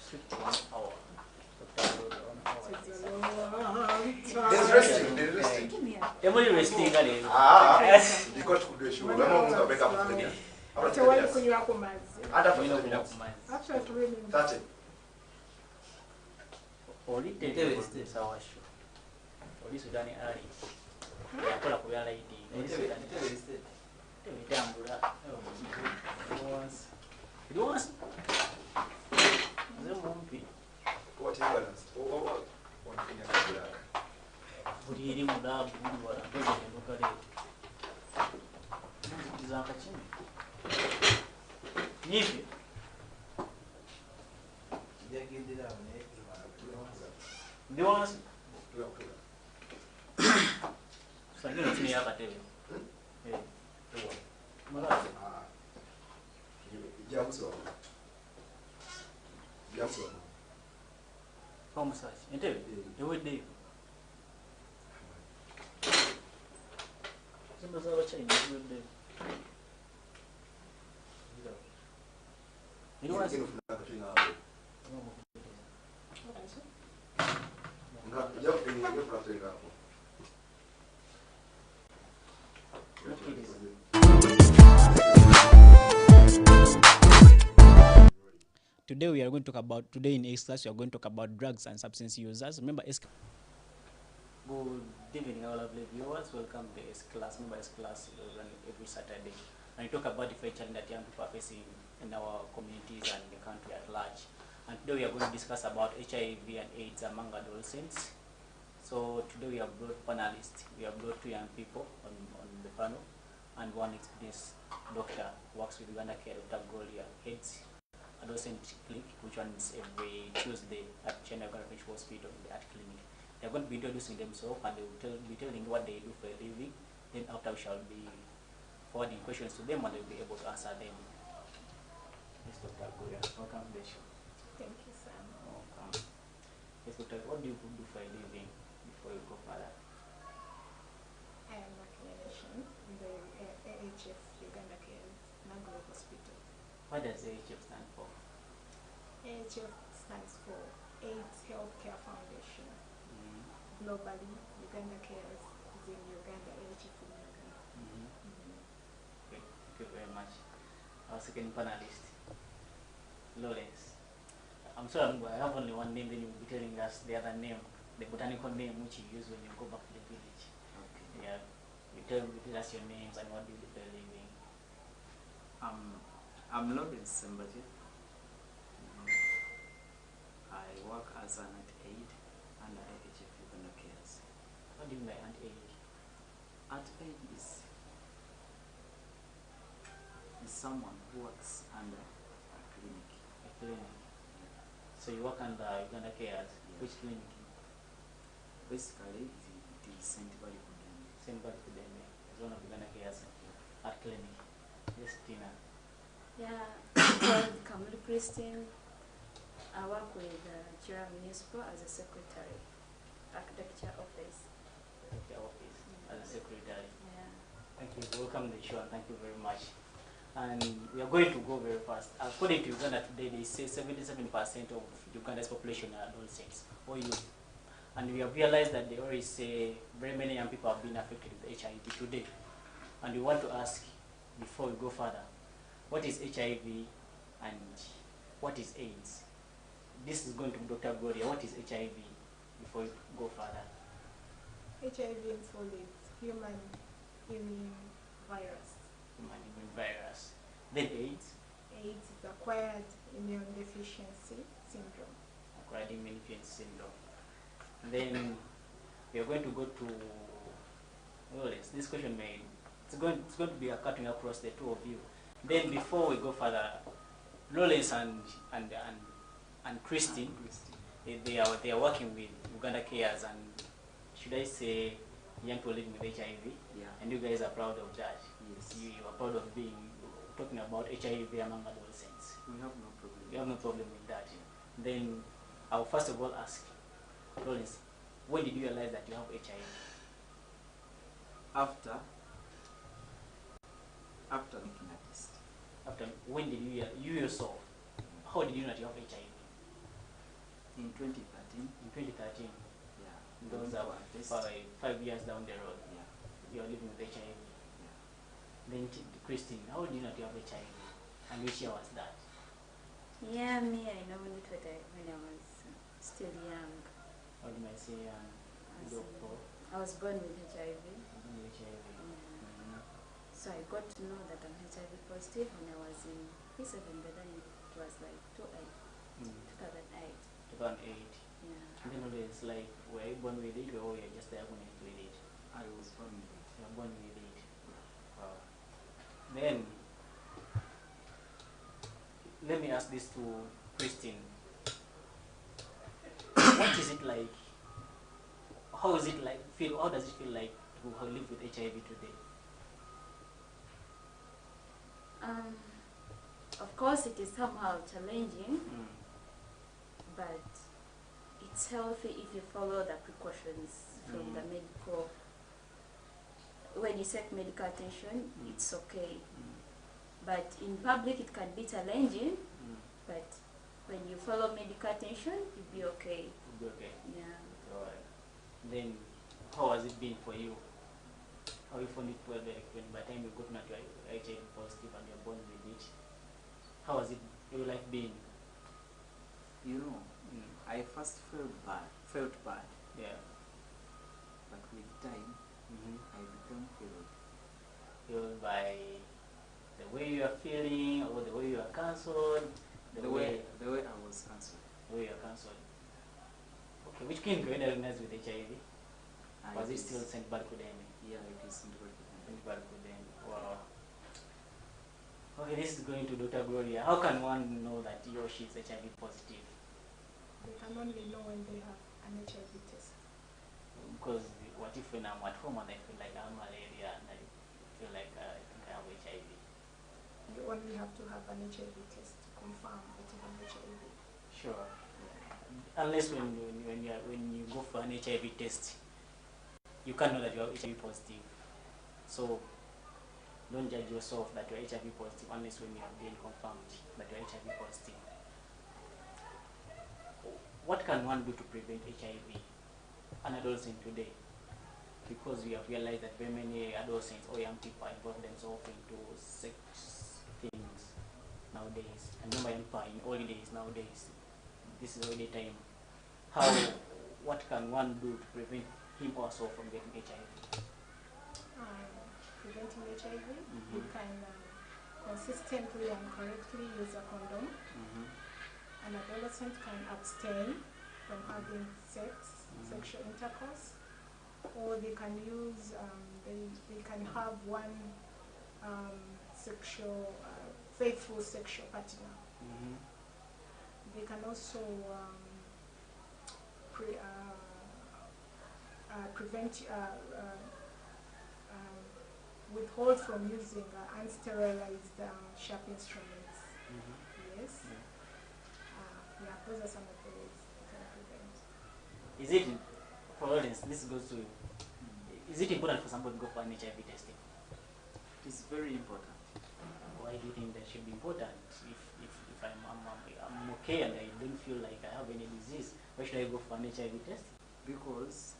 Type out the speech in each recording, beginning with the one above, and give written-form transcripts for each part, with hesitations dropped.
1 hour. There's resting. There's resting. Everybody resting again. Yes. You got to do a show. When I'm going to wake up for the dinner. So why could you have a After 30 minutes. Actually, 30. Only 10 minutes our show. Only Sudan early. Yakola ku yala idi. It was. What is balance? One thing I can do. Buri muda buri wala ndoje ndokale. Zaka chini. Nipi? Ndiwas. Sangino chini yaka tebe. Mara. Jamso. Como sai? Entende? Eu odeio. Você não sabe achar isso, eu odeio. Ele não é Today we are going to talk about, today in X class we are going to talk about drugs and substance users. Remember S Good evening all lovely viewers, welcome to S class. Remember S class is run every Saturday. And we talk about different challenges that young people are facing in our communities and the country at large. And today we are going to discuss about HIV and AIDS among adolescents. So today we have brought panelists. We have brought 2 young people on the panel and one experienced doctor who works with Uganda Care, Dr. Gloria, heads adolescent clinic, which runs every Tuesday at China Refuge Hospital in the art clinic. They're going to be introducing themselves and they will be telling what they do for a living. Then after we shall be forwarding questions to them and they will be able to answer them. Yes, Dr. Gloria, welcome to the show. Thank you, Sam. Welcome. Yes, Dr. What do you do for a living before you go further? I am a clinician in the AHF Uganda Care Nagoro Hospital. What does AHF stand for? AHF stands for AIDS Healthcare Foundation. Globally, Uganda Cares is in Uganda, AHF in Uganda. Okay, thank you very much. Our second panelist, Lawrence. I'm sorry, I have only one name, then you'll be telling us the other name, the botanical name which you use when you go back to the village. Okay. Yeah. You tell us your names and what do you do for a living. I'm Lawrence Sembati. I work as an aid under AHF Uganda Cares. What do you mean by aid? Aid is someone who works under a clinic. A clinic. So you work under Uganda Cares. Yeah. Which clinic? Basically, it is St. Valley Kudeme. St. Valley Kudeme. It's one of Uganda Cares at clinic. Yes, Tina. Yeah, I'm called Kamuli Christine. I work with Chira Municipal as a secretary, architecture office. Architecture office as a secretary. Yeah. Thank you. Welcome to the show and thank you very much. And we are going to go very fast. According to Uganda today, they say 77% of Uganda's population are adolescents or youth. And we have realized that they always say very many young people have been affected with HIV today. And we want to ask, before we go further, what is HIV and what is AIDS? This is going to be Dr. Gloria. What is HIV before we go further? HIV in full is human immune virus. Human immune virus. Then AIDS? AIDS is acquired immune deficiency syndrome. Acquired immune deficiency syndrome. And then we are going to go to Lawrence. This question it's going to be a cutting across the 2 of you. Then before we go further, Lawrence and Christine, they are working with Uganda Cares and should I say young people living with HIV? Yeah. And you guys are proud of that. Yes. You are proud of talking about HIV among adolescents. We have no problem. We have no problem with that. Then I'll first of all ask Lawrence, when did you realize that you have HIV? After making a test. After when did you yourself? How did you know that you have HIV? In 2013. In 2013. Yeah. Those Went are for a test. 5 years down the road. Yeah. You are living with HIV. Yeah. Then, Christine, how did you know that you have HIV? And which year was that? Yeah, me, I know it when I was still young. How do I say? As in- Doctor. I was born with HIV. HIV. Yeah. So I got to know that I'm HIV positive when I was in P7, but then it was like 2008. 2008. Yeah. And then always like, were you born with it or you're just diagnosed with it? I was born with it. You're born with it. Wow. Then, let me ask this to Christine. What is it like? How is it like? How does it feel like to live with HIV today? Of course, it is somehow challenging, but it's healthy if you follow the precautions from the medical. When you take medical attention, it's okay. But in public, it can be challenging. But when you follow medical attention, you'll be okay. You'll be okay. Yeah. Alright. Then, how has it been for you? How you found it well when by the time you got to HIV positive and you're born with it? How has your life been? You know, I first felt bad, Yeah. but with time, I became healed. Healed by the way you are feeling, or the way you are cancelled? The way I was cancelled. The way you are cancelled. Okay, which clinic were you diagnosed with HIV? Was it still St. Barcudemi? Yeah, it is St. Barcudemi. St. Barcudemi. Wow. Okay, this is going to Dr. Gloria. How can one know that he or she is HIV positive? They can only know when they have an HIV test. Because what if when I'm at home and I feel like I have malaria and I feel like I think I have HIV? You only have to have an HIV test to confirm that you have HIV. Sure. Unless when you go for an HIV test, you can't know that you are HIV positive. So don't judge yourself that you are HIV positive unless when you have been confirmed that you are HIV positive. What can one do to prevent HIV? An adolescent today, because we have realized that very many adolescents or young people involve themselves into sex things nowadays. And remember, in holidays nowadays, this is holiday time. What can one do to prevent him or herself from getting HIV? Preventing HIV, you can consistently and correctly use a condom. An adolescent can abstain from having sexual intercourse, or they can use, they can have one faithful sexual partner. They can also withhold from using unsterilized sharp instruments. Yes. Yeah, those are some of the ways you can prevent. Is it, for audience, this goes to, is it important for somebody to go for an HIV testing? It is very important. Why do you think that should be important? If I'm okay and I don't feel like I have any disease, why should I go for an HIV test? Because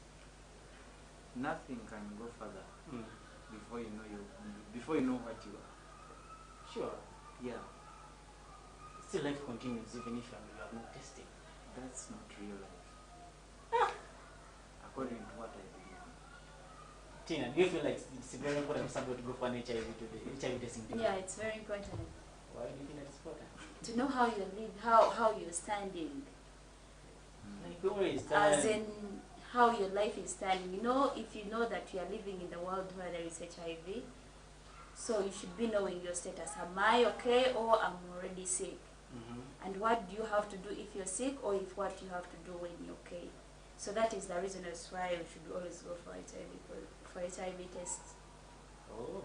nothing can go further before you know what you are. Sure. Yeah. Still life continues even if you have not tested. That's not real life. According to what I believe. Tina, do you feel like it's very important for somebody to go for an HIV testing today? Yeah, it's very important. Why do you think that's important? To know how you live, how you're standing. Like we always As in how your life is standing. You know, if you know that you are living in the world where there is HIV, so you should be knowing your status. Am I okay or I'm already sick? And what do you have to do if you're sick, or if what you have to do when you're okay? So that is the reason as why we should always go for HIV tests. Oh.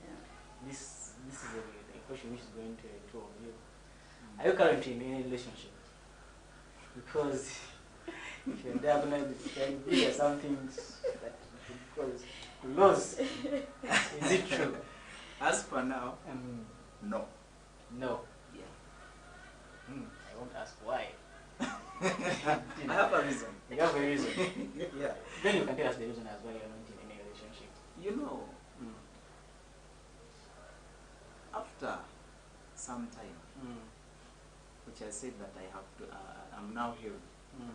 Yeah. This is a question which is going to two of you. Are you currently in any relationship? Because if you're diagnosed with HIV, there are some things that you could lose. Is it true? As for now, no. No. Yeah. I won't ask why. I have a reason. You have a reason. Yeah. Then you can tell us the reason as well you're not in any relationship. You know, Mm. after some time, Mm. which I said that I have to, I'm now healed, Mm.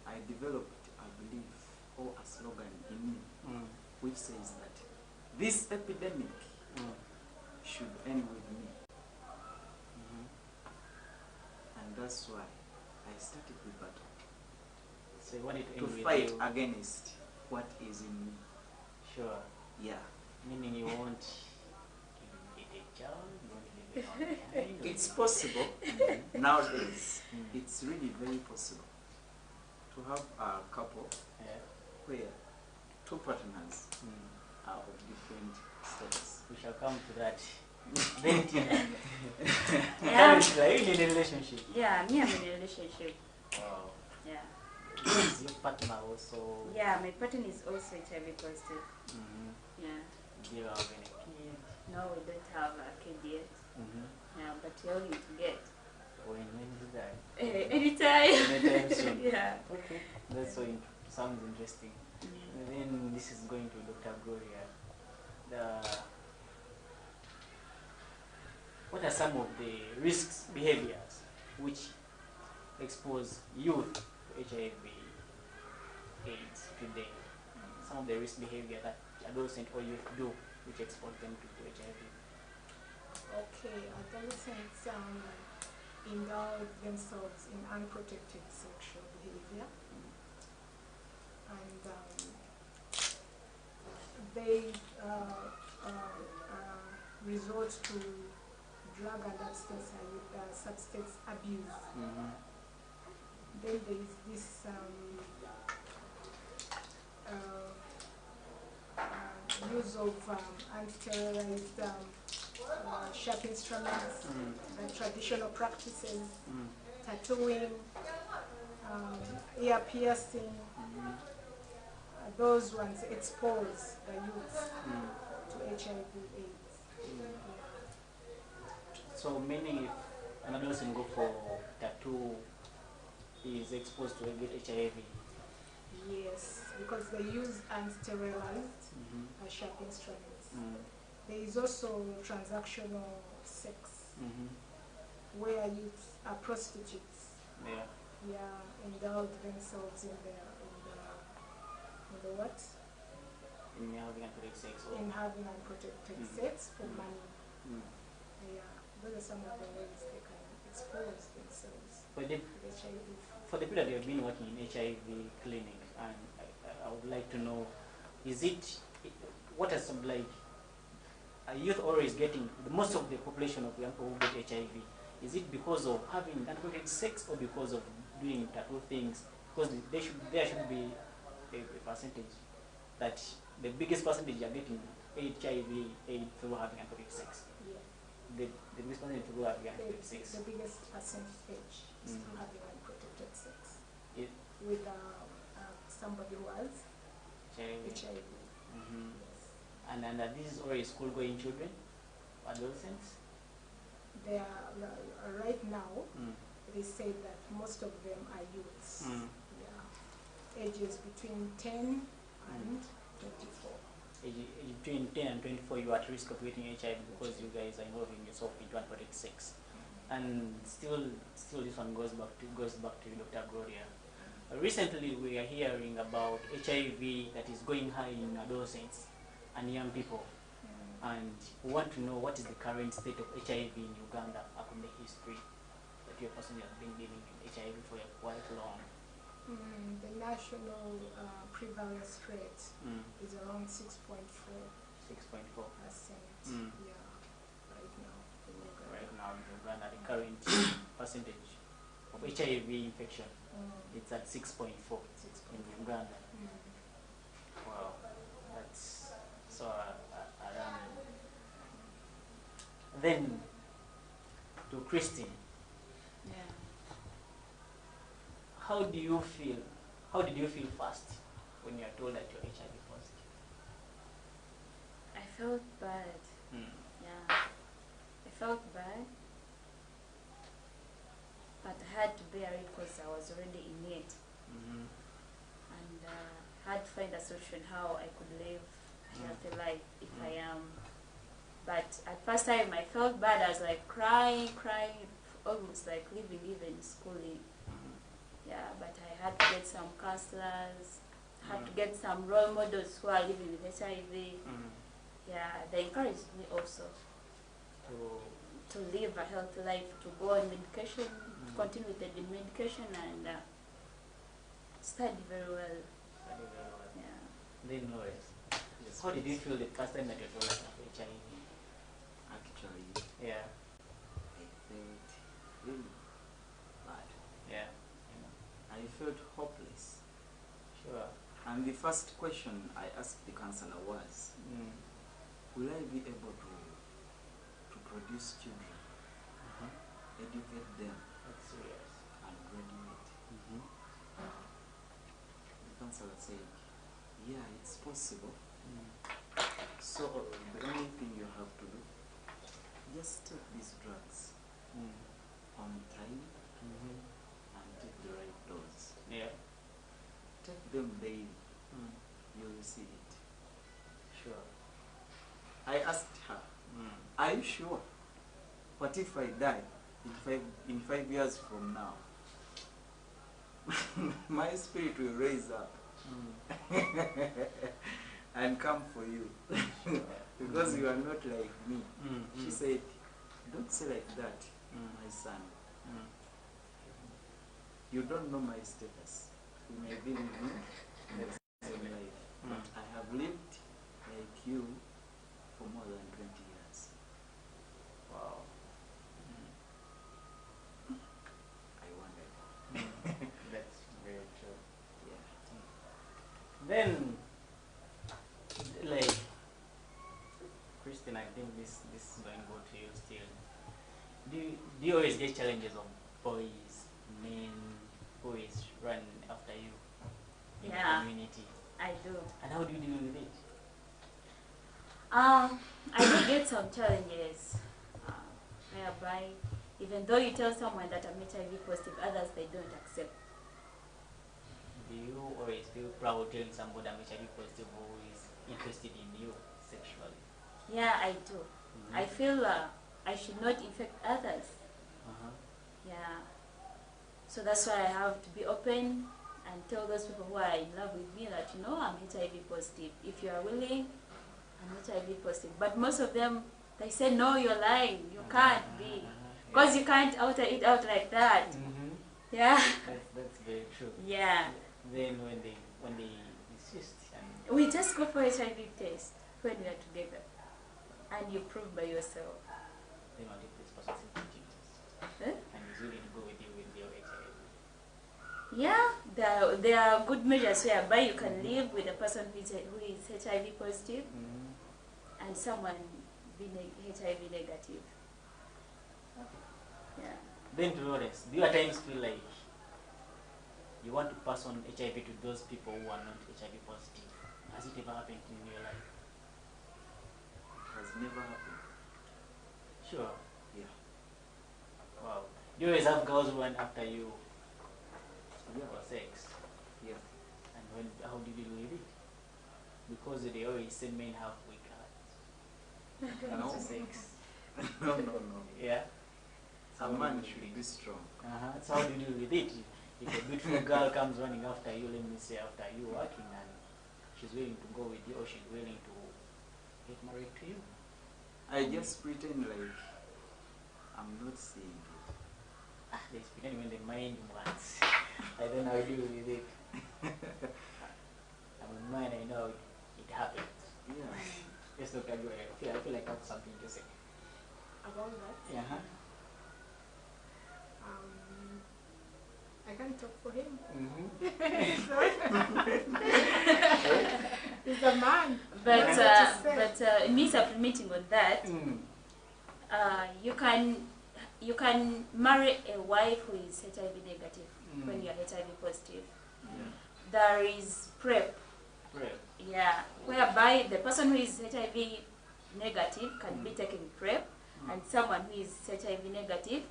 I developed a belief or a slogan in me Mm. which says that this epidemic Mm. should end with me. Mhm. And that's why I started the battle So you want it to to end with fight you. against what is in me. Sure. Yeah. Meaning you won't get a child, you won't leave it all behind. or It's you- possible Mhm. nowadays. Mm. It's really very possible to have a couple Yeah. where two partners Mm. are of different status. We shall come to that. Then Tina. Yeah. Currently, are you in a relationship? Yeah, me, I'm in a relationship. Wow. Yeah. Is your partner also? Yeah, my partner is also HIV positive. Mhm. Yeah. Do you have any kid? No, we don't have a kid yet. Mhm. Yeah, but we're hoping to get. When is that? Anytime. Anytime soon. Yeah. Okay. That's so sounds interesting. Mm. And then this is going to Dr. Gloria. What are some of the risks behaviors which expose youth to HIV AIDS today? Some of the risk behavior that adolescent or youth do which expose them to HIV. Okay, adolescents indulge themselves in unprotected sexual behavior, and they resort to drug and substance abuse. Mm-hmm. Then there is this use of anti-terrorized sharp instruments, traditional practices, tattooing, ear piercing. Those ones expose the youth to HIV/AIDS. So meaning if an adolescent go for tattoo, he is exposed to get HIV. Yes, because they use unsterilized Mm-hmm. sharp instruments. Mm-hmm. There is also transactional sex, Mm-hmm. where youth are prostitutes. Yeah. Yeah, indulge themselves in the what? In having unprotected sex or In having unprotected Mm. sex for Mm. money. Mm. Yeah, those are some of the ways they can expose themselves But the, to HIV. for the people that have been working in HIV clinic, and I would like to know, is it what are some like a youth always getting the most of the population of young people who get HIV? Is it because of having unprotected sex or because of doing tattoo things? Because there should be a percentage that the biggest percentage are getting HIV/AIDS through having unprotected sex. Yeah, The biggest percentage through having unprotected sex. the biggest percentage is Mm. through having unprotected sex It, with somebody who has HIV. HIV. Mm-hmm. Yes. And this is already school-going children, adolescents. They are right now. Mm. They say that most of them are youths. Mm. Yeah, ages between 10 and 24. Between 10 and 24, you are at risk of getting HIV because you guys are involving yourself into unprotected sex. And still this one goes back to Dr. Gloria. Recently, we are hearing about HIV that is going high in adolescents and young people. And we want to know what is the current state of HIV in Uganda upon the history that you personally have been dealing with HIV for quite long. The national prevalence rate is around 6.4%. 6.4. Yeah, right now in Uganda. Right now in Uganda, the current percentage of HIV infection, it's at 6.4 in Uganda. Wow, that's so alarming. Then to Christine, Yeah. how do you feel? How did you feel first when you are told that you're HIV positive? I felt bad. Yeah. I felt bad. But I had to bear because I was already in it. Mm-hmm. And had to find a solution how I could live a healthy life if I am. But at first time I felt bad. I was like crying, almost like leaving even schooling. Yeah, but I had to get some counselors, had to get some role models who are living with HIV. Yeah, they encouraged me also to live a healthy life, to go on medication, to continue with the medication and study very well. Study very well. Yeah. Then Lawrence, how did you feel the first time that you told us of HIV? Actually, Yeah. I felt really bad. Yeah. I felt hopeless. Sure. And the first question I asked the counselor was, will I be able to produce children, educate them, That's serious. and graduate? The counselor said, yeah, it's possible. So the only thing you have to do, just take these drugs on time and take the right dose. Yeah. Take them daily. You will see it. Sure. I asked her, are you sure? What if I die in 5 years from now? My spirit will raise up and come for you because you are not like me. She said, don't say like that, my son. You don't know my status. You may be living the same life. But I have lived like you for more than 20 years. Wow. I wondered. That's very true. Yeah. Then, like, Christine, I think this is going to go to you still. Do you always get challenges of boys, men, who is run after you in the community? I do. And how do you deal with it? I do get some challenges whereby even though you tell someone that I'm HIV positive, others they don't accept. Do you always feel proud telling somebody I'm HIV positive who is interested in you sexually? Yeah, I do. I feel I should not infect others. Yeah. So that's why I have to be open and tell those people who are in love with me that, you know, I'm HIV positive. If you are willing, I'm HIV positive. But most of them, they say, no, you're lying. You can't be. Because you can't utter it out like that. Yeah. That's very true. Yeah. Then when they insist and We just go for HIV test when we are together. And you prove by yourself. they want to this person symptom test. And he's willing to go with you with your HIV. Yeah, there are good measures whereby you can live with a person who is HIV positive and someone being HIV negative. Yeah. Then to be honest, do you at times feel like you want to pass on HIV to those people who are not HIV positive? Has it ever happened in your life? It has never happened. Sure. Yeah. Wow. Do you always have girls who run after you Yeah. for sex? Yeah. And how do you deal with it? Because they always say men have weak hearts. No. To sex. No. Yeah. A man should be strong. So how do you deal with it? If a beautiful girl comes running after you, let me say after you working, and she's willing to go with you, or she's willing to get married to you. I just pretend like I'm not seeing it. They pretend when they mind wants. I don't know how you deal with it. I'm in mine, I know it happens. Yeah. Yes, look, I feel like I have something to say. About that, Yeah. I can't talk for him. Mm-hmm. He's a man. But me supplementing on that, you can marry a wife who is HIV negative when you are HIV positive. There is PrEP. Right. Yeah, whereby the person who is HIV negative can be taking PrEP, and someone who is HIV negative,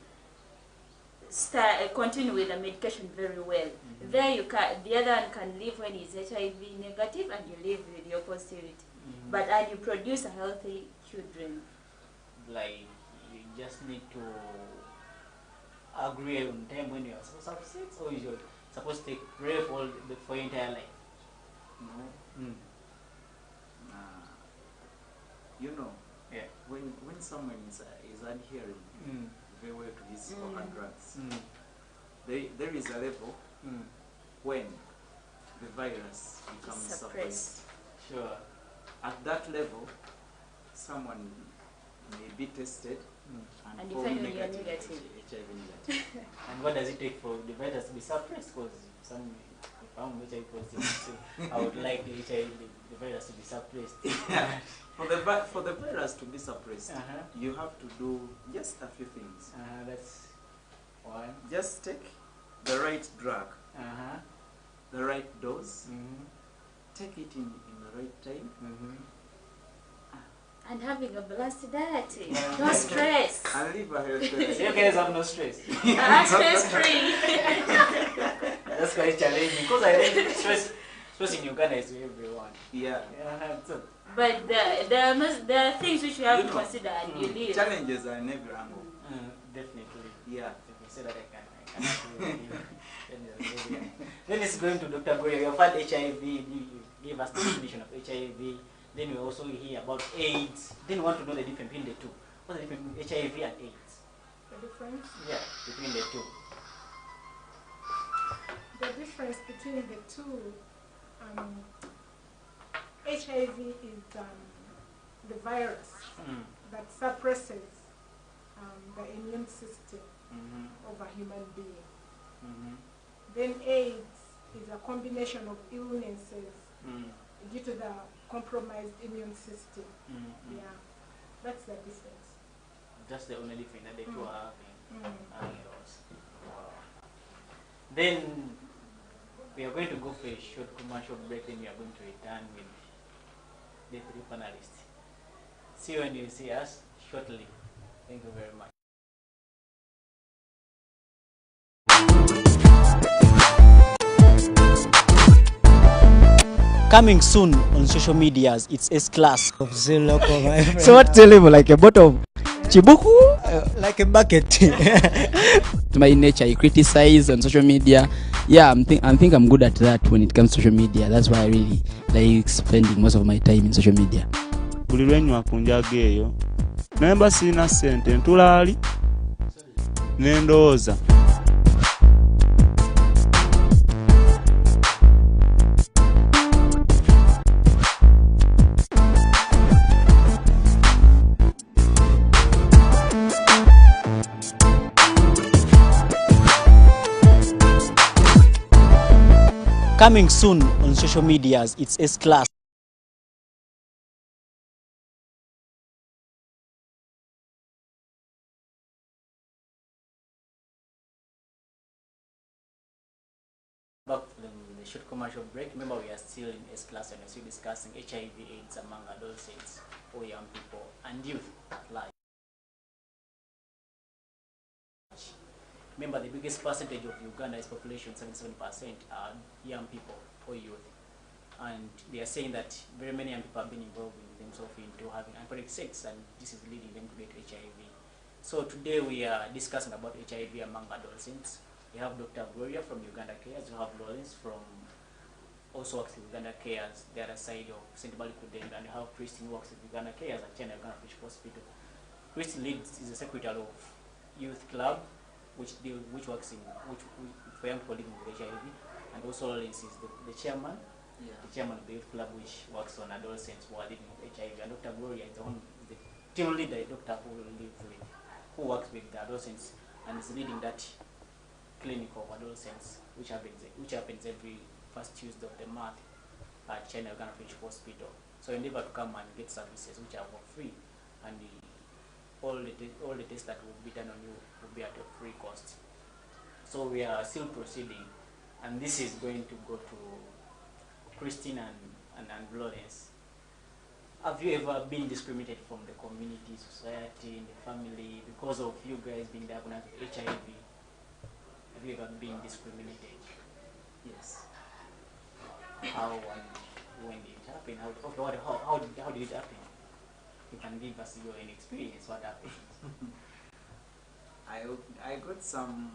continue with the medication very well. There you can, the other one can live when he's HIV negative, and you live with your positivity. But and you produce a healthy children. Like you just need to agree on time when you are supposed to have sex, or you're supposed to take rape all for your entire life. No. You know, Yeah. when someone is adhering very well to his or her drugs, there is a level when the virus becomes suppressed. Sure. At that level, someone may be tested And you fall find when you're negative, negative. HIV negative. And what does it take for the virus to be suppressed? Because if I'm HIV positive, I would like the virus to be suppressed. For the virus to be suppressed, you have to do just a few things. That's one. Just take the right drug, the right dose, take it in the right time. And having a balanced diet. No stress. And live a healthy life. You guys have no stress. Stress free. That's quite challenging because I think stress in Uganda is to everyone. Yeah. So, But there are things which you have You to know, consider and you live. Challenges are in every angle. definitely. Yeah. If you say that, I can agree with you. Then it's going to Dr. Goya. You have had HIV. You gave us the definition of HIV. Then we also hear about AIDS. Then we want to know the difference between the two. What's the difference between HIV and AIDS? The difference? Yeah, between the two. The difference between the two, HIV is the virus that suppresses the immune system of a human being. Then AIDS is a combination of illnesses due to the compromised immune system. Yeah, that's the difference. That's the only difference that the two are having. Wow. Then we are going to go for a short commercial break, then we are going to return with the three panelists. See you when you see us shortly. Thank you very much. Coming soon on social medias, it's S-Class. So what's the level? Like a bottom? Chibuku? Like a bucket. My nature, I criticize on social media. Yeah, I think I'm good at that when it comes to social media. That's why I really like spending most of my time in social media. Buli lwenywa kunjaga eyo naye mba sirina ssente ntulaali n'endowooza. Coming soon on social medias, it's S-Class. Back from the short commercial break. Remember, we are still in S-Class and we're still discussing HIV/AIDS among adolescents or young people and youth at large. Remember, the biggest percentage of Uganda's population, 77%, are young people or youth. And they are saying that very many young people have been involved in themselves into having unprotected sex, and this is leading them to get HIV. So today we are discussing about HIV among adolescents. We have Dr. Gloria from Uganda Cares. We have Lawrence from also works with Uganda Cares, the other side of St. Balikudeng, and we have Christine who works with Uganda Cares at China Uganda Fish Hospital. Christine leads is the secretary of Youth Club, which works for young people living with HIV, and also Lawrence is the chairman, the chairman of the Youth Club, which works on adolescents who are living with HIV, and Dr. Gloria is the team leader, the doctor who works with the adolescents and is leading that clinic of adolescents, which happens every first Tuesday of the month at China Uganda Fish Hospital. So endeavor to come and get services which are for free, and all the tests that will be done on you will be at a free cost. So we are still proceeding, and this is going to go to Christine and Lawrence. Have you ever been discriminated from the community, society, in the family because of you guys being diagnosed with HIV? have you ever been discriminated? Yes. How and when did it happen? How did it happen? You can give us your own experience. What happened? I got some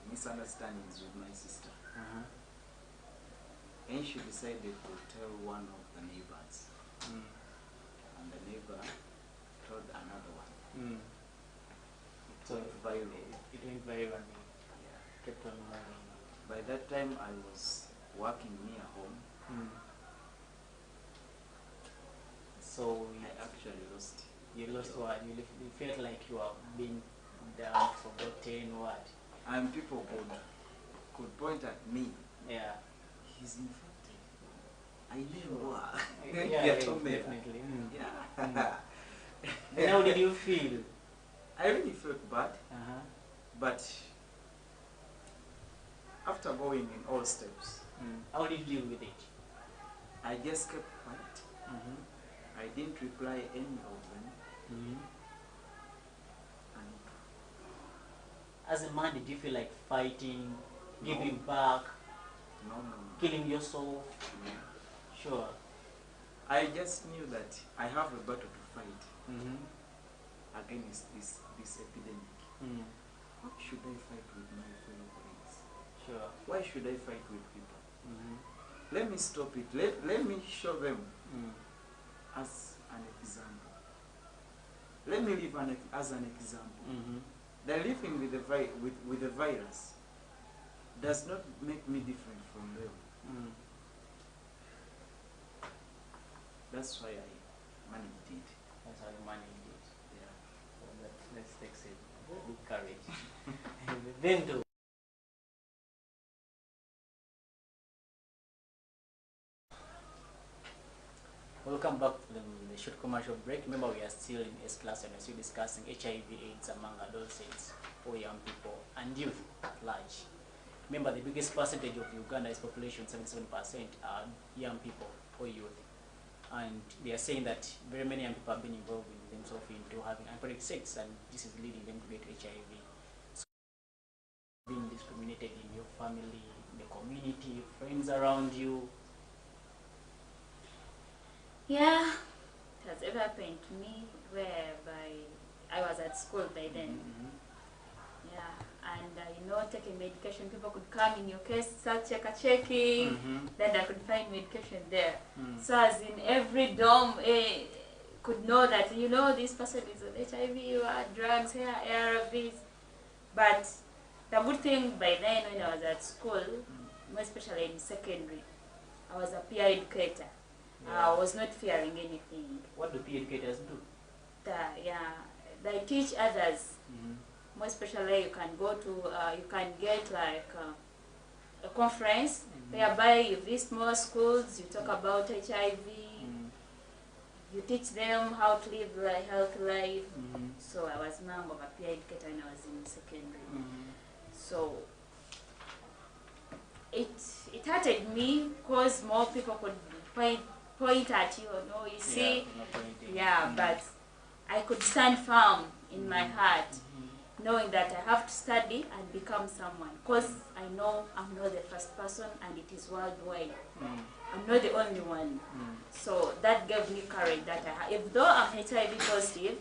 misunderstandings with my sister. And she decided to tell one of the neighbors. And the neighbor told another one. So it went viral. Yeah. Kept on moving. By that time, I was working near home. So I actually lost. you lost what? You felt like you are being down, forgotten, what? And people could point at me. Yeah. He's infected. I knew. Yeah, told me that. definitely. Yeah. Then how did you feel? I really felt bad, but after going in all steps, How did you deal with it? I just kept quiet. I didn't reply any of them. And As a man, did you feel like fighting, giving back, no. killing yourself? No. Sure. I just knew that I have a battle to fight against this epidemic. Why should I fight with my fellow colleagues? Sure. Why should I fight with people? Let me stop it. Let me show them as an example. Let me live as an example. The living with the virus does not make me different from them. That's why I managed it. That's how you managed it. Yeah. So let's take it. Big courage. Then do. Welcome back to the short commercial break. Remember, we are still in S class and we're still discussing HIV/AIDS among adolescents or young people and youth at large. Remember, the biggest percentage of Uganda's population, 77%, are young people or youth. And they are saying that very many young people have been involved in themselves into having unprotected sex, and this is leading them to get HIV. So, being discriminated in your family, in the community, friends around you. Yeah, it has ever happened to me whereby I was at school by then. Yeah, and taking medication, people could come in your case, start checking, then I could find medication there. So as in every dorm, could know that, this person is on HIV or drugs, here, ARVs. But the good thing by then when I was at school, more especially in secondary, I was a peer educator. I was not fearing anything. What do peer educators do? They teach others. More especially, you can go to, you can get like a conference whereby you visit more schools, you talk about HIV, you teach them how to live a healthy life. So I was now of a peer educator when I was in secondary. So it hurted me because more people could point at you, you see. But I could stand firm in my heart, knowing that I have to study and become someone, because I know I'm not the first person and it is worldwide. I'm not the only one. So that gave me courage that if though I'm HIV positive,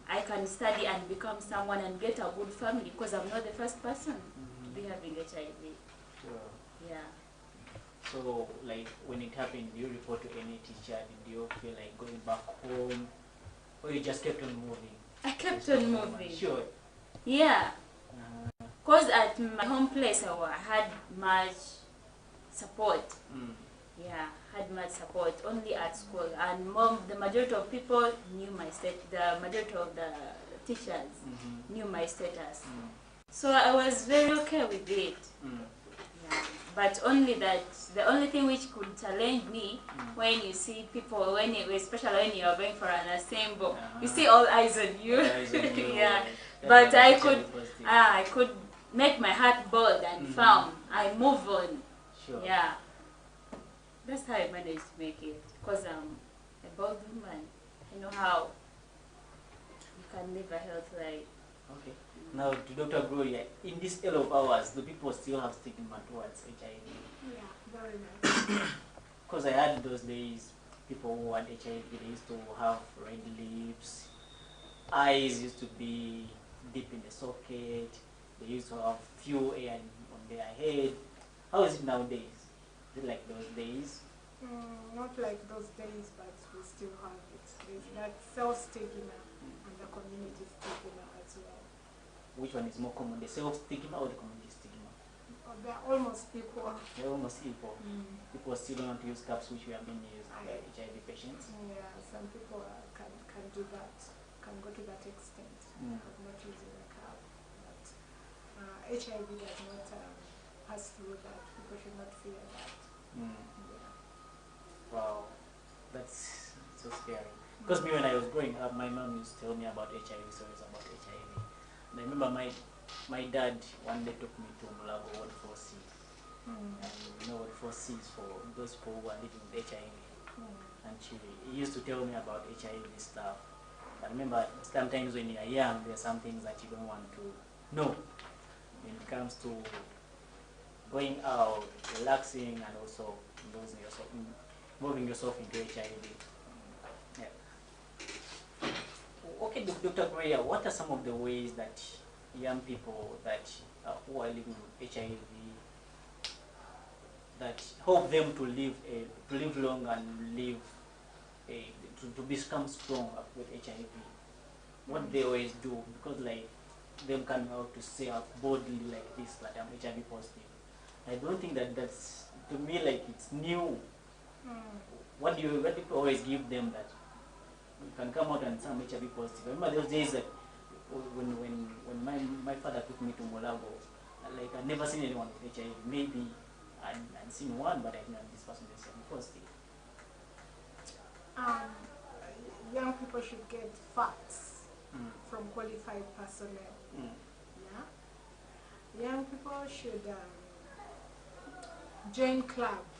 I can study and become someone and get a good family, because I'm not the first person to be having HIV. Sure. Yeah. So, like, when it happened, did you report to any teacher? Did you feel like going back home? Or you just kept on moving? I kept on moving. Sure. Yeah. Because at my home place, I had much support. Yeah, had much support only at school. And the majority of people knew my state. The majority of the teachers knew my status. So I was very okay with it. Yeah. But only that, the only thing which could challenge me when you see people, especially when you are going for an assembly, you see all eyes on you. Yeah. But I could make my heart bold and firm. I move on. Sure. Yeah. That's how I managed to make it. Because I'm a bold woman. I know how you can live a healthy life. Okay. Now, to Dr. Gloria, in this era of ours, do people still have stigma towards HIV? Yeah, very much. Because I had those days, people who had HIV, they used to have red lips, eyes used to be deep in the socket, they used to have few hair on their head. How is it nowadays? Is it like those days? Not like those days, but we still have it. There's that self-stigma and the community stigma as well. Which one is more common, the self-stigma or the community stigma? They're almost equal. They're almost equal. People still don't want to use caps which have been used by HIV patients. Yeah, some people can do that, can go to that extent of not using a cap. But HIV does not pass through that. People should not fear that. Yeah. Wow, that's so scary. Because me, when I was growing up, my mom used to tell me about HIV, stories about HIV. And I remember my dad one day took me to Mulago Ward 4C. And you know what 4C is for, those people who are living with HIV. And he used to tell me about HIV stuff. I remember sometimes when you are young, there are some things that you don't want to know when it comes to going out, relaxing, and also involving yourself into HIV. Yeah. Okay, Dr. Greya, what are some of the ways that young people that who are living with HIV that help them to live long and live to become strong with HIV? What they always do, because like them coming out to say out boldly like this, that I'm HIV positive. I don't think that's, to me, like it's new. What people always give them that you can come out and say I'm HIV positive. I remember those days that when my father took me to Molago, like I'd never seen anyone with HIV. Maybe I'd seen one, but I didn't know this person is HIV positive. Young people should get facts from qualified personnel. Yeah. Young people should join clubs.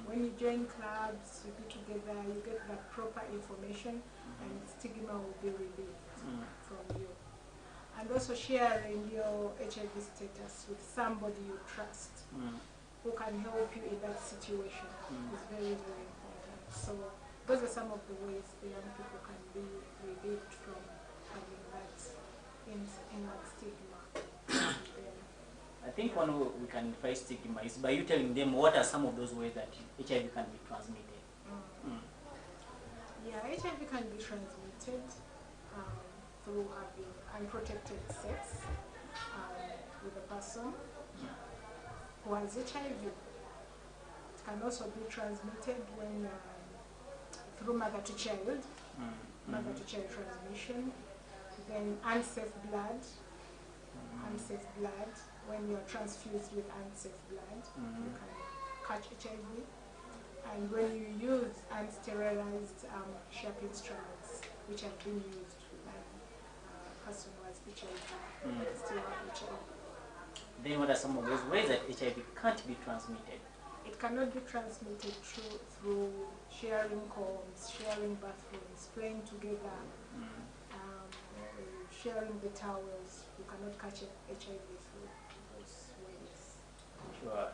When you join clubs, you be together, you get the proper information, and stigma will be relieved from you. And also sharing your HIV status with somebody you trust, who can help you in that situation is very, very important. So those are some of the ways the young people can be relieved from having that inward stigma. I think one way we can fight stigma is by you telling them what are some of those ways that HIV can be transmitted. Yeah, HIV can be transmitted through having unprotected sex with a person who has HIV. It can also be transmitted when through mother to child, mother to child transmission. Then unsafe blood, when you're transfused with unsafe blood, you can catch HIV. And when you use unsterilized sharp instruments, which have been used by a person who has HIV, still have HIV. Then what are some of those ways that HIV can't be transmitted? It cannot be transmitted through sharing homes, sharing bathrooms, playing together, sharing the towels. You cannot catch HIV through those ways. Sure.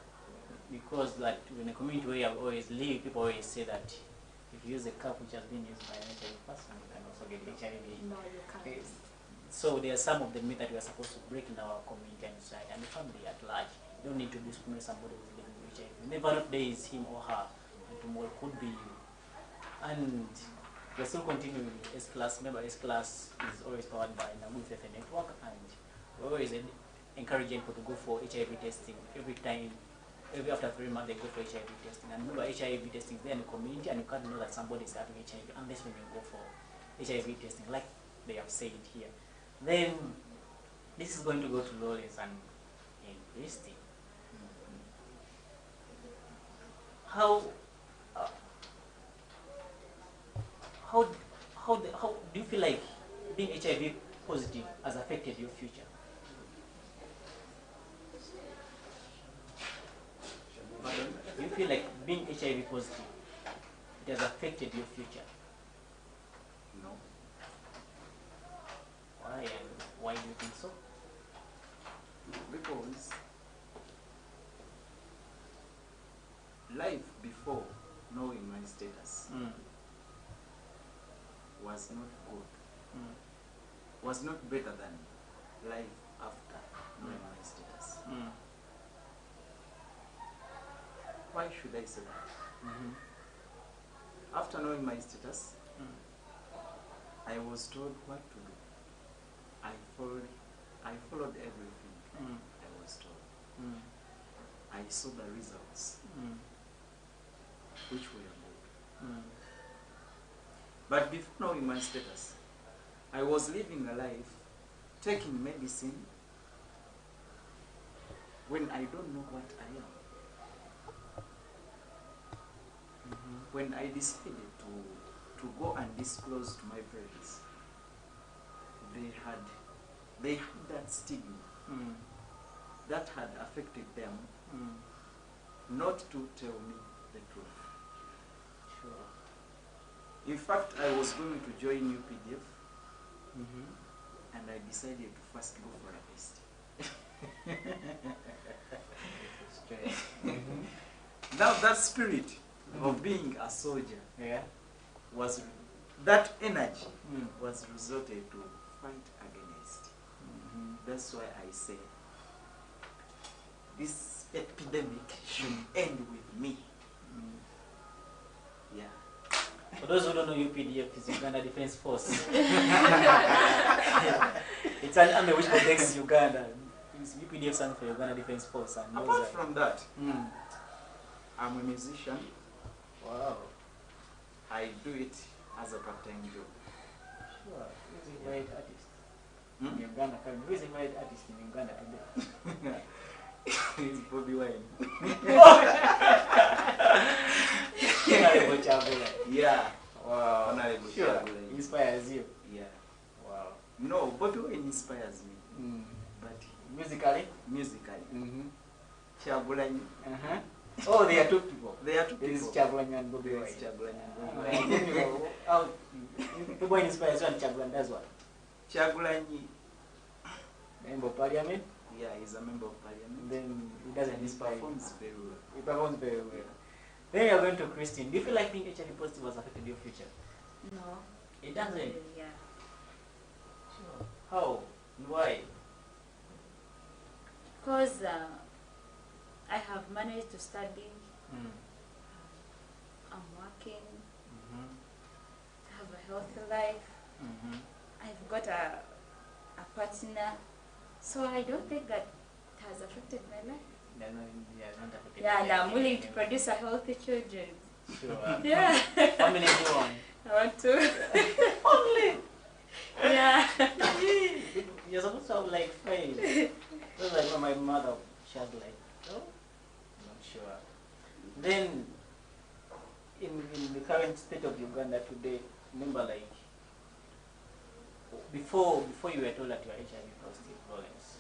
Because like in a community where I always live, people always say that if you use a cup which has been used by an HIV person, you can also get HIV. No, you can't. So there are some of the myths that we are supposed to break in our community and society and the family at large. You don't need to discriminate somebody who is living with HIV. You never know if there is him or her, and tomorrow could be you. And we're still continuing S class. Remember, S class is always powered by Nagu Faith Network, and we're always encouraging people to go for HIV testing every time. Every after 3 months they go for HIV testing. And remember, HIV testing is there in the community, and you can't know that somebody is having HIV unless when you go for HIV testing, like they have said here. Then this is going to go to Lawrence and Christy. How do you feel like being HIV positive has affected your future? Do you feel like being HIV positive, it has affected your future? No. Why, and why do you think so? Because life before knowing my status was not good, was not better than life after knowing my status. Why should I say that? After knowing my status, I was told what to do. I followed everything I was told. I saw the results, which were good. But before knowing my status, I was living a life, taking medicine, when I don't know what I am. When I decided to go and disclose to my parents, they had that stigma that had affected them not to tell me the truth. In fact, I was going to join UPDF, and I decided to first go for a test. Now that spirit of being a soldier was, that energy was resulted to fight against. That's why I say this epidemic should end with me. Yeah. For those who don't know, UPDF is Uganda Defense Force. It's an army which protects Uganda. UPDF stands for Uganda Defense Force. And apart from that, I'm a musician. Wow. I do it as a part-time job. Sure. Who's the favorite artist in Uganda? Who is the favorite artist in Uganda today? It's Bobby Wine. Yeah. Wow. Honorable Sure. Chagulany. Inspires you. Yeah. Wow. No, Bobby Wine inspires me. But Musically? musically. Chagulany. Oh, they are two people. They are two There is people. Chagulany and Bobby There Wine. is Chagulany and Bobby Wine. How Bobby Wine inspires you and Chagulany does what? Chagulany, Member of Parliament. yeah, he's a member of parliament. Then he doesn't And he inspire you. performs very well. He performs very well. Then you are going to Christine. Do you feel like being HIV positive has affected your future? No. It doesn't. Yeah. Sure. How? And why? Because I have managed to study, I'm working, I have a healthy life, I've got a partner, so I don't think that it has affected my life. Not affected. Yeah, and I'm willing to produce a healthy children. Sure. Yeah. How many do you want? I want to. Only. Yeah. You're supposed to have like 5. Just like when my mother, she has like, oh, I'm not sure. Then, in the current state of Uganda today, remember like, before you were told that you are HIV positive, Lawrence,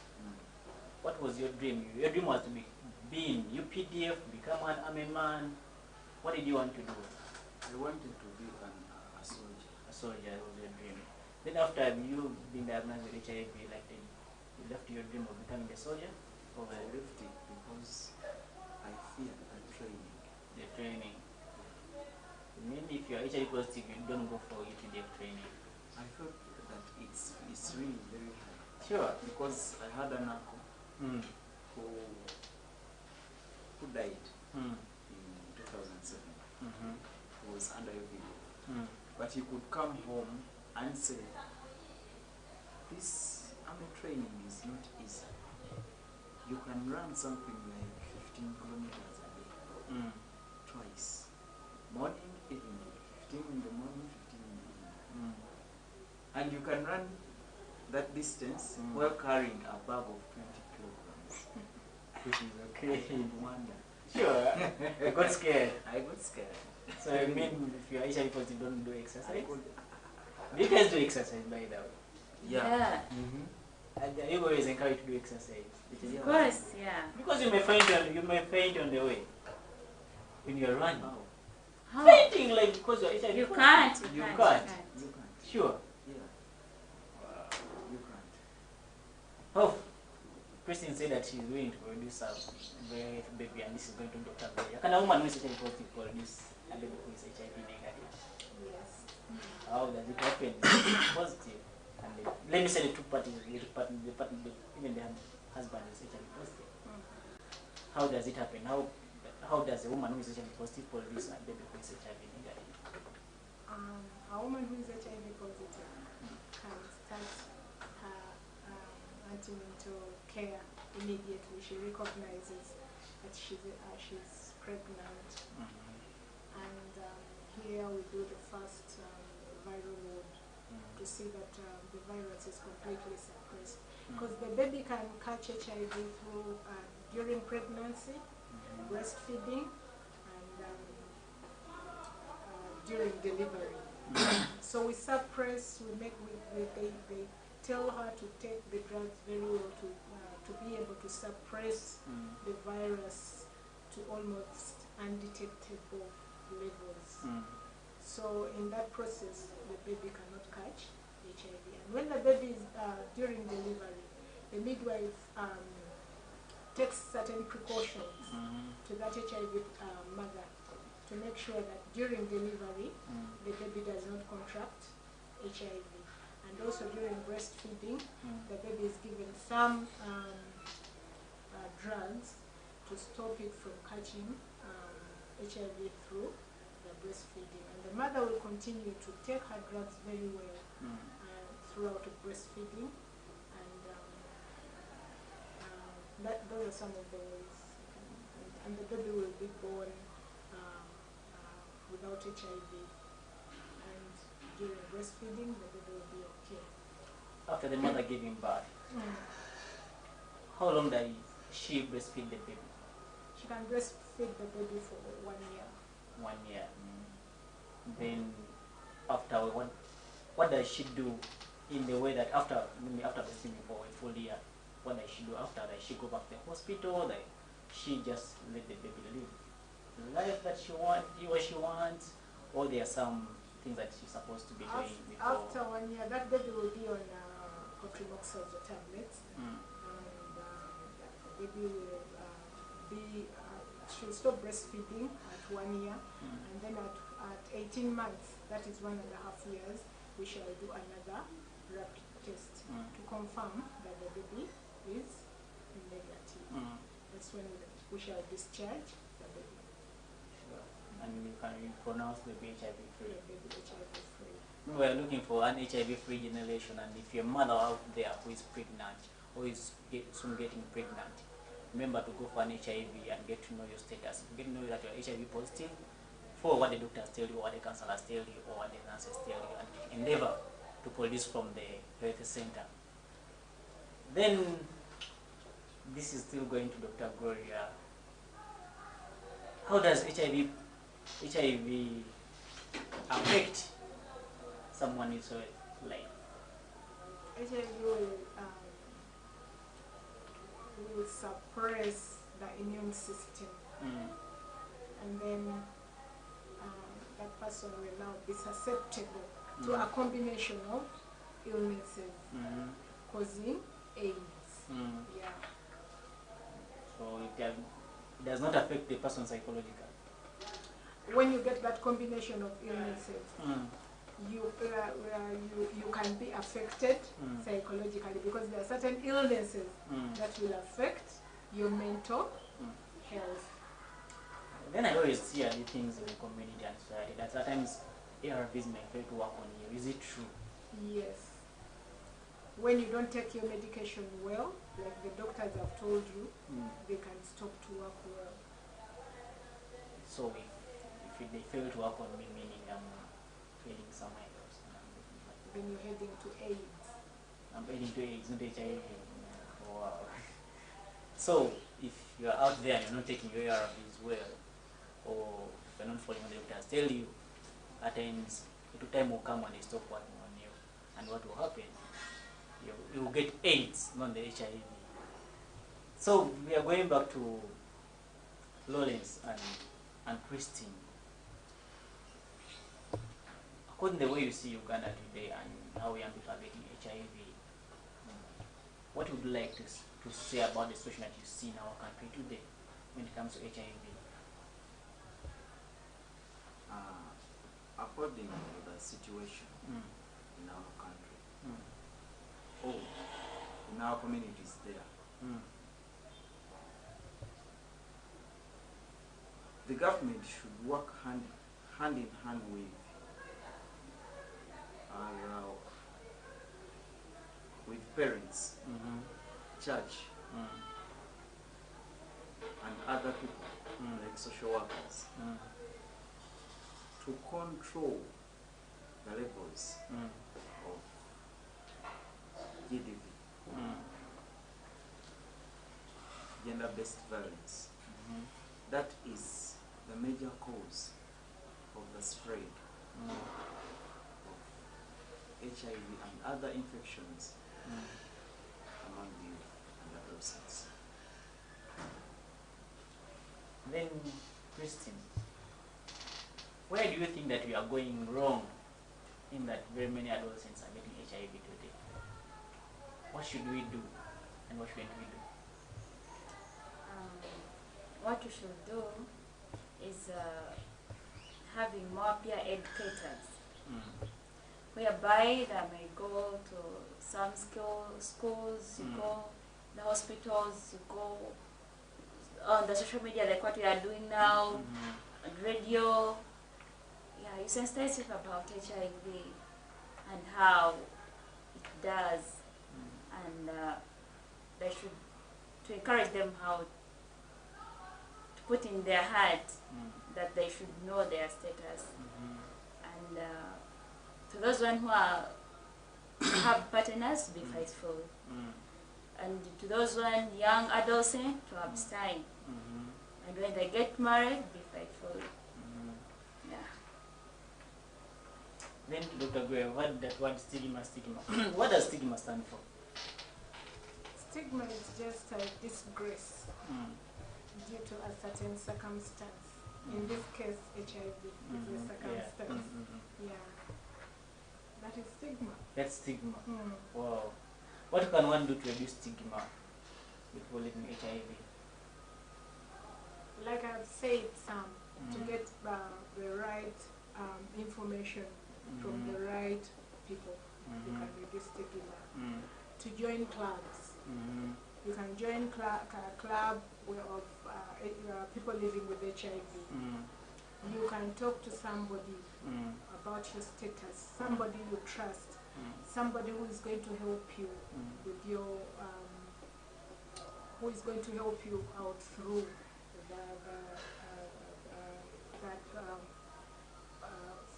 what was your dream? Your dream was to be in UPDF, become an army man. What did you want to do? I wanted to be a soldier. A soldier was your dream. Then after you being diagnosed with HIV, like you left your dream of becoming a soldier? Or I left it because I feared the training. the training? Maybe if you are HIV positive, you don't go for UPDF training. I felt that it's really very hard. Sure. Because I had an uncle who died in 2007. He was under UPDF. But he could come home and say, this army training is not easy. You can run something like 15 kilometers a day, twice. Morning, evening, 15 in the morning, 15 in the evening. And you can run that distance while carrying a bag of 20 kilograms. Which is okay. I would wonder. Sure. I got scared. I got scared. So I mean, if you are HIV positive, don't do exercise. I could, Do you guys do exercise by the way? yeah. And you always encouraged to do exercise. Of course, yeah. Because you may faint on the way when you are running. How? How? Fainting like because you are HIV You positive. can't. You You can't. can't. You can't. Sure. Yeah. You can't. Oh, Christine said that she's willing to produce a very baby, and this is going to Dr. Gloria. Can a woman who is HIV positive produce a baby who is HIV negative? Yes. How does it happen? It's positive. And let me say the two parties, even the husband is HIV positive. How does it happen? How does a woman who is HIV positive produce a baby who is HIV negative? A woman who is HIV positive can start her antenatal care immediately. She recognizes that she's pregnant, and here we do the first viral load to see that the virus is completely suppressed. Because the baby can catch HIV through during pregnancy, breastfeeding, and during delivery. So we suppress, they tell her to take the drugs very well to be able to suppress the virus to almost undetectable levels. So in that process, the baby cannot catch HIV. And when the baby is during delivery, the midwife takes certain precautions to that HIV mother to make sure that during delivery, the baby does not contract HIV. And also during breastfeeding, the baby is given some drugs to stop it from catching HIV through the breastfeeding. And the mother will continue to take her drugs very well throughout the breastfeeding. And those are some of the ways. And the baby will be born without HIV. And during breastfeeding, the baby will be okay. After the mother giving birth, how long does she breastfeed the baby? She can breastfeed the baby for 1 year. 1 year. Then after what does she do in the way that after breastfeeding for a full year? What does she do after? Does she go back to the hospital? Like she just let the baby live the life that she wants, or there are some things that she's supposed to be doing before? After 1 year, that baby will be on cotrimoxazole tablets, and the baby will she'll stop breastfeeding at 1 year, and then at 18 months, that is 1.5 years, we shall do another rapid test to confirm that the baby is negative. That's when we shall discharge the baby. Sure. And you can pronounce the baby HIV free. The baby HIV free. We are looking for an HIV-free generation, and if your mother out there who is pregnant or is soon getting pregnant, remember to go for an HIV and get to know your status. Get to know that you are HIV positive for what the doctors tell you, or what the counselors tell you, or what the nurses tell you, and endeavor to produce from the health center. Then this is still going to Dr. Gloria. How does HIV affect someone's life? HIV will suppress the immune system, and then that person will now be susceptible to a combination of illnesses causing AIDS. Yeah. So it does not affect the person psychologically. When you get that combination of illnesses, you can be affected psychologically, because there are certain illnesses that will affect your mental health. Then I always see other things in the community and society that sometimes ARVs may fail to work on you. Is it true? Yes. When you don't take your medication well, like the doctors have told you, they can stop to work well. So if they fail to work on me, meaning I'm heading somewhere else. Then you're heading to AIDS. I'm heading to AIDS, not HIV. Wow. So if you're out there and you're not taking your ARVs well, or if you're not following what the doctors tell you, at times the time will come when they stop working on you. And what will happen? You will get AIDS, not the HIV. So we are going back to Lawrence and Christine. According to the way you see Uganda today and how young people are getting HIV, what would you like to say about the situation that you see in our country today when it comes to HIV? According to the situation Mm. in our country, Mm. oh, in our communities there, Mm. the government should work hand in hand with parents, Mm-hmm. church, Mm. and other people Mm. like social workers Mm. to control the levels Mm. of GDV, Mm. gender-based violence. Mm-hmm. That is the major cause of the spread Mm. of HIV and other infections Mm. among youth and adolescents. Then, Christine, where do you think that we are going wrong in that very many adolescents are getting HIV today? What should we do and what shouldn't we do? What you should do is having more peer educators, whereby they may go to some schools, you Mm. go the hospitals, you go on the social media like what we are doing now, on radio. Yeah, you sensitize people about HIV and how it does, and they should to encourage them how to put in their heart that they should know their status. And to those one who are have partners, be faithful. And to those one young adolescent, to abstain. And when they get married, be faithful. Yeah. Then, Dr. Gray, what that word stigma? What does stigma stand for? Stigma is just a disgrace due to a certain circumstance. In this case, HIV is a circumstance. Yeah. That is stigma. That's stigma. Mm. Wow. What can one do to reduce stigma with people living with HIV? Like I've said, to get the right information from the right people, you can reduce stigma. To join clubs, you can join a club of people living with HIV. You can talk to somebody about your status, somebody you trust, somebody who is going to help you with your, who is going to help you out through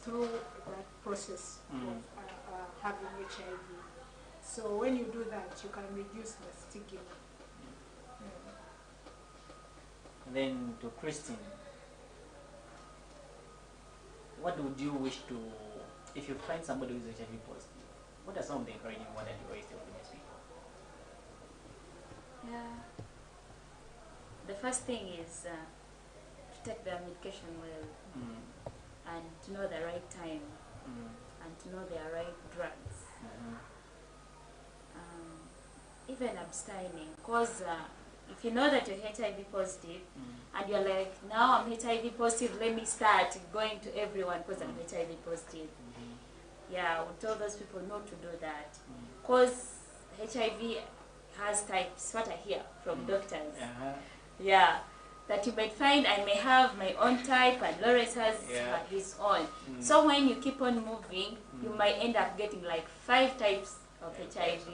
through that process of having HIV. So when you do that, you can reduce the stigma. And then to Christine, what would you wish to, if you find somebody who is HIV positive, what are some of the encouraging words that you always tell to these people? Yeah. The first thing is to take their medication well and to know the right time and to know their right drugs. Even abstaining, because if you know that you're HIV positive and you're like, now I'm HIV positive, let me start going to everyone because I'm HIV positive. Yeah, I would tell those people not to do that, because HIV has types, what I hear from doctors. Yeah, that you might find I may have my own type and Lawrence has his own. So when you keep on moving, you might end up getting like 5 types of HIV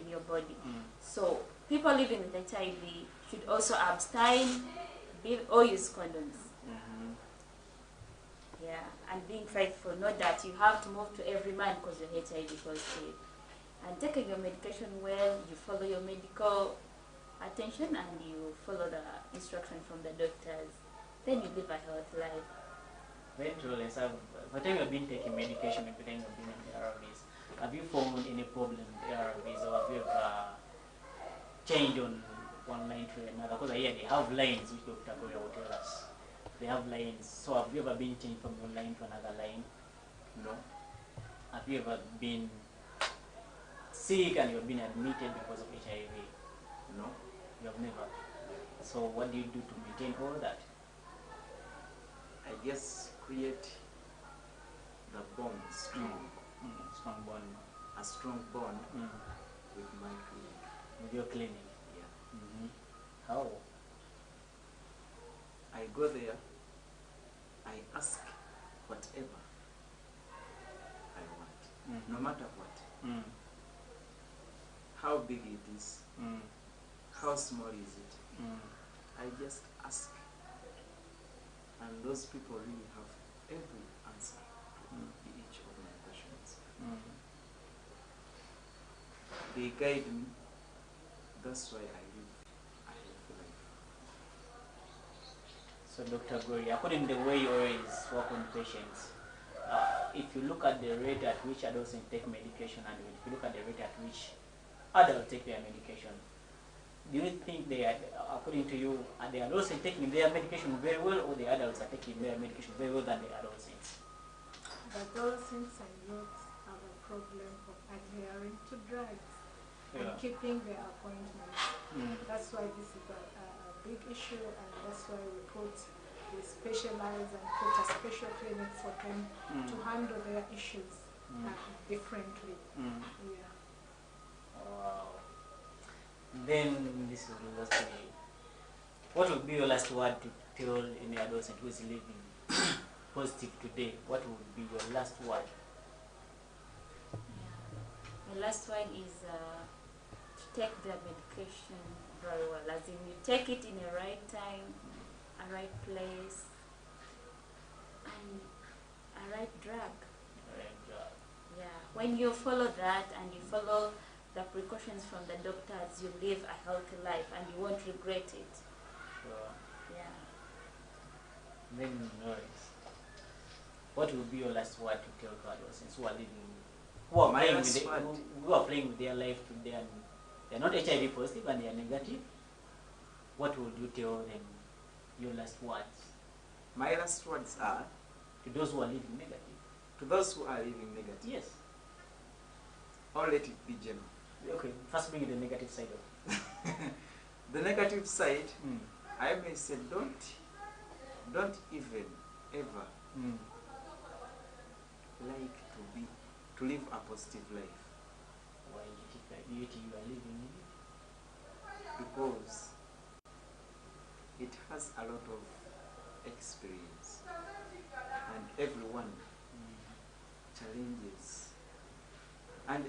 in your body. So people living with HIV should also abstain or use condoms. Yeah, and being faithful, not that you have to move to every man because you're HIV positive. And taking your medication well, you follow your medical attention and you follow the instruction from the doctors, then you live a healthy life. Very true, Lisa. By the time you've been taking medication, by the time you've been on the ARVs, have you found any problem with the ARVs, or have you ever changed on one line to another? Because I hear they have lines which Dr. Goya will tell us. They have lines. So have you ever been changed from one line to another line? No. Have you ever been sick and you've been admitted because of HIV? No. You have never. So what do you do to maintain all that? I just create the bond strong, Strong bond. a strong bond with my clinic. With your clinic. Yeah. How? I go there, I ask whatever I want, no matter what. How big it is, how small is it. I just ask. And those people really have every answer to each of my questions. They guide me. That's why I live a healthy life. So Dr. Gori, according to the way you always work on patients, if you look at the rate at which adults take medication and if you look at the rate at which adults take their medication, do you think they are, according to you, are the adolescents taking their medication very well or the adults are taking their medication very well than the adolescents? The adolescents and youths have a problem of adhering to drugs and keeping their appointments. That's why this is a big issue, and that's why we specialize and put a special clinic for them to handle their issues differently. Yeah. Wow. Then this is the last thing. What would be your last word to tell any adolescent who is living positive today? What would be your last word? Yeah. My last word is to take the medication very well. As in, you take it in the right time, a right place, and a right drug. Yeah. When you follow that and you follow the precautions from the doctors, you live a healthy life and you won't regret it. Sure. Yeah. Then, Norris, what would be your last word to tell to adolescents who are living, who are My playing last with word. who are playing with their life today and they are not HIV positive and they are negative? What would you tell them? Your last words My last words are to those who are living negative? to those who are living negative. Yes. Or let it be general. Okay. First, bring the negative side of it. The negative side, I may say, don't even ever like to live a positive life, Why you are living in it? because it has a lot of experience and everyone challenges, and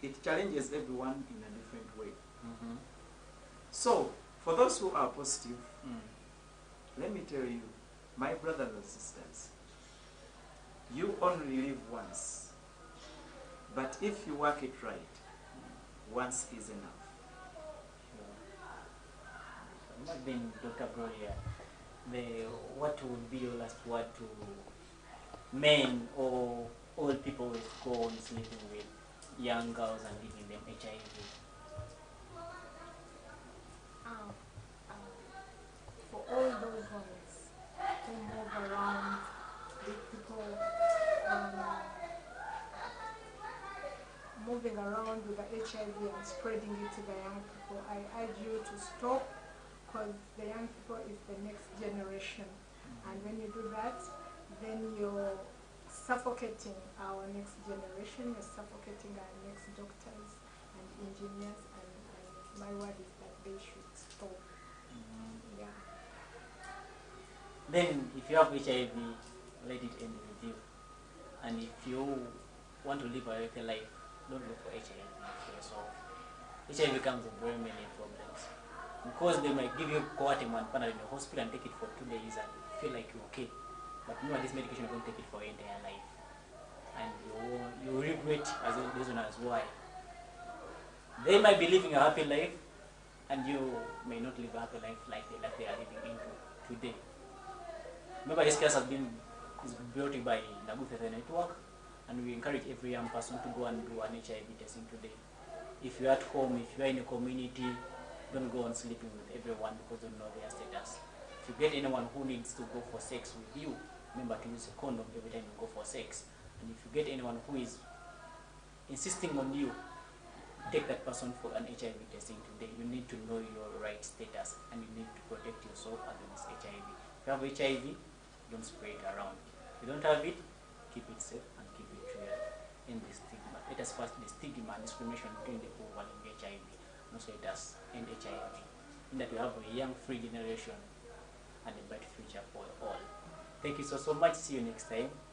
it challenges everyone in a different way. So for those who are positive, let me tell you, my brothers and sisters, you only live once, but if you work it right, once is enough. Then, Dr. Gloria, what would be your last word to men or old people with go on sleeping with young girls and giving them HIV? For all those ones who move around with people moving around with the HIV and spreading it to the young people, I urge you to stop, because the young people is the next generation. And when you do that, then you're suffocating our next generation, you're suffocating our next doctors and engineers, and my word is that they should stop. Yeah. Then, if you have HIV, let it end with you. And if you want to live a healthy life, don't look for HIV for yourself. HIV comes in very many problems. Because they might give you coartem and panel in the hospital and take it for 2 days and feel like you're okay. But no, this medication you're going to take it for your entire life. And you regret as a reason as why. They might be living a happy life and you may not live a happy life like they are living into today. Remember, this class is brought to you by Nagufete Network, and we encourage every young person to go and do an HIV testing today. If you're at home, if you're in a community, don't go on sleeping with everyone because you don't know their status. If you get anyone who needs to go for sex with you, remember to use a condom every time you go for sex. And if you get anyone who is insisting on you, take that person for an HIV testing today, you need to know your right status and you need to protect yourself against HIV. If you have HIV, don't spread it around. If you don't have it, keep it safe and keep it real in the stigma. Let us first the stigma and discrimination between the poor and the HIV. And also let us end HIV. In that we have a young free generation and a bright future for all. Thank you so much. See you next time.